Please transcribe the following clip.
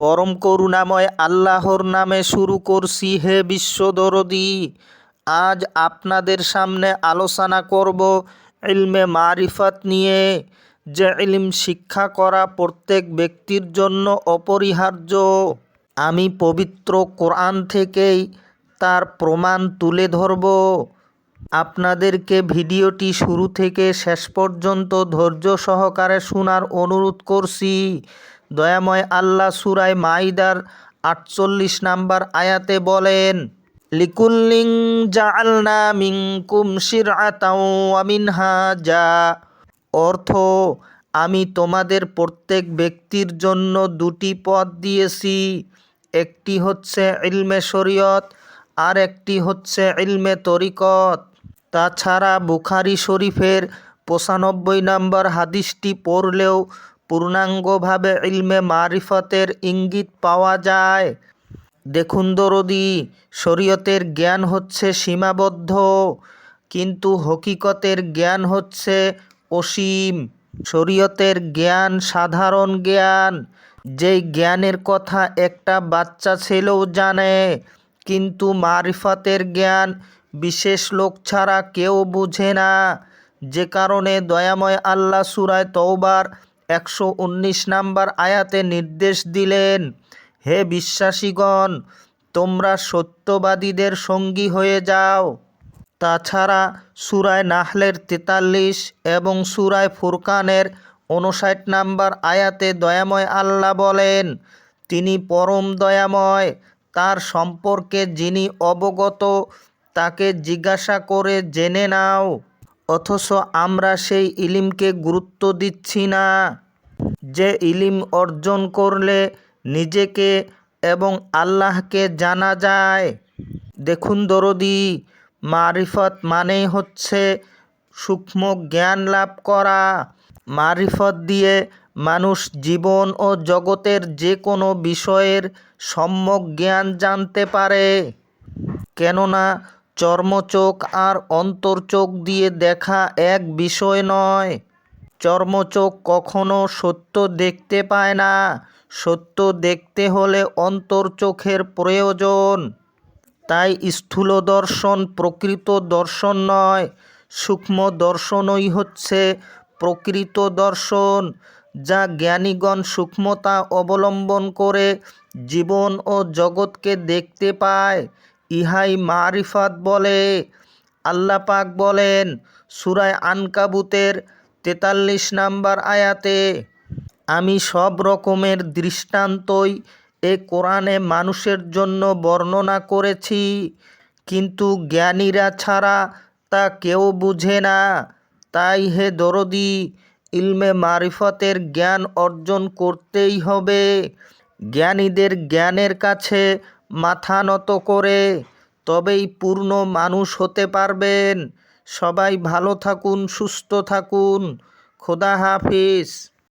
পরম করুণাময় আল্লাহর নামে শুরু করছি হে বিশ্বদরদী। আজ আপনাদের সামনে আলোচনা করব ইলমে মারিফাত নিয়ে, যে ইলম শিক্ষা করা প্রত্যেক ব্যক্তির জন্য অপরিহার্য। আমি পবিত্র কোরআন থেকেই তার প্রমাণ তুলে ধরব। আপনাদেরকে ভিডিওটি শুরু থেকে শেষ পর্যন্ত ধৈর্য সহকারে শোনার অনুরোধ করছি। দয়াময় আল্লাহ সূরা মাইদার ৪৮ নম্বর আয়াতে বলেন, লিকুল্লিং জাআলনা মিনকুম শিরআতাও ওয়া মিনহাজা। অর্থ, আমি তোমাদের প্রত্যেক ব্যক্তির জন্য দুটি পথ দিয়েছি, একটি হচ্ছে ইলমে শরীয়ত আর একটি হচ্ছে ইলমে তরিকত। তাছাড়া বুখারী শরীফের ৯৫ নম্বর হাদিসটি পড়লেও পূর্ণাঙ্গভাবে ইলমে মারিফতের ইঙ্গিত পাওয়া যায়। দেখুন দরদী, শরীয়তের জ্ঞান হচ্ছে সীমাবদ্ধ, কিন্তু হকিকতের জ্ঞান হচ্ছে অসীম। শরীয়তের জ্ঞান সাধারণ জ্ঞান, যেই জ্ঞানের কথা একটা বাচ্চা ছেলেও জানে, কিন্তু মারিফতের জ্ঞান বিশেষ লোক ছাড়া কেউ বুঝে না। যে কারণে দয়াময় আল্লাহ সূরা তওবার ১১৯ নম্বর আয়াতে নির্দেশ দিলেন, হে বিশ্বাসীগণ, তোমরা সত্যবাদীদের সঙ্গী হয়ে যাও। তাছাড়া সূরা নাহলের ৪৩ এবং সূরা ফুরকানের ৫৯ নম্বর আয়াতে দয়াময় আল্লাহ বলেন, তিনি পরম দয়াময়, তার সম্পর্কে যিনি অবগত তাকে জিজ্ঞাসা করে জেনে নাও। অথচ আমরা সেই ইলিমকে গুরুত্ব দিচ্ছি না, যে ইলিম অর্জন করলে নিজেকে এবং আল্লাহকে জানা যায়। দেখুন দরদী, মারিফত মানেই হচ্ছে সূক্ষ্ম জ্ঞান লাভ করা। মারিফত দিয়ে মানুষ জীবন ও জগতের যে কোনো বিষয়ের সম্যক জ্ঞান জানতে পারে। কেননা চর্মচোখ আর অন্তর্চোখ দিয়ে দেখা এক বিষয় নয়। চর্মচোখ কখনো সত্য দেখতে পায় না, সত্য দেখতে হলে অন্তর্চোখের প্রয়োজন। তাই স্থূল দর্শন প্রকৃত দর্শন নয়, সূক্ষ্ম দর্শনই হচ্ছে প্রকৃত দর্শন, যা জ্ঞানীগণ সূক্ষ্মতা অবলম্বন করে জীবন ও জগৎকে দেখতে পায়। ইহাই মারিফাত বলে। আল্লাহ পাক বলেন সূরা আনকাবুতের ৪৩ নম্বর আয়াতে, আমি সব রকমের দৃষ্টান্তই এ কোরআনে মানুষের জন্য বর্ণনা করেছি, কিন্তু জ্ঞানীরা ছাড়া তা কেউ বুঝে না। তাই হে দরদী, ইলমে মারিফতের জ্ঞান অর্জন করতেই হবে। জ্ঞানীদের জ্ঞানের কাছে মাথা নত করে তবেই পূর্ণ মানুষ হতে পারবেন। সবাই ভালো থাকুন, সুস্থ থাকুন। খোদা হাফিজ।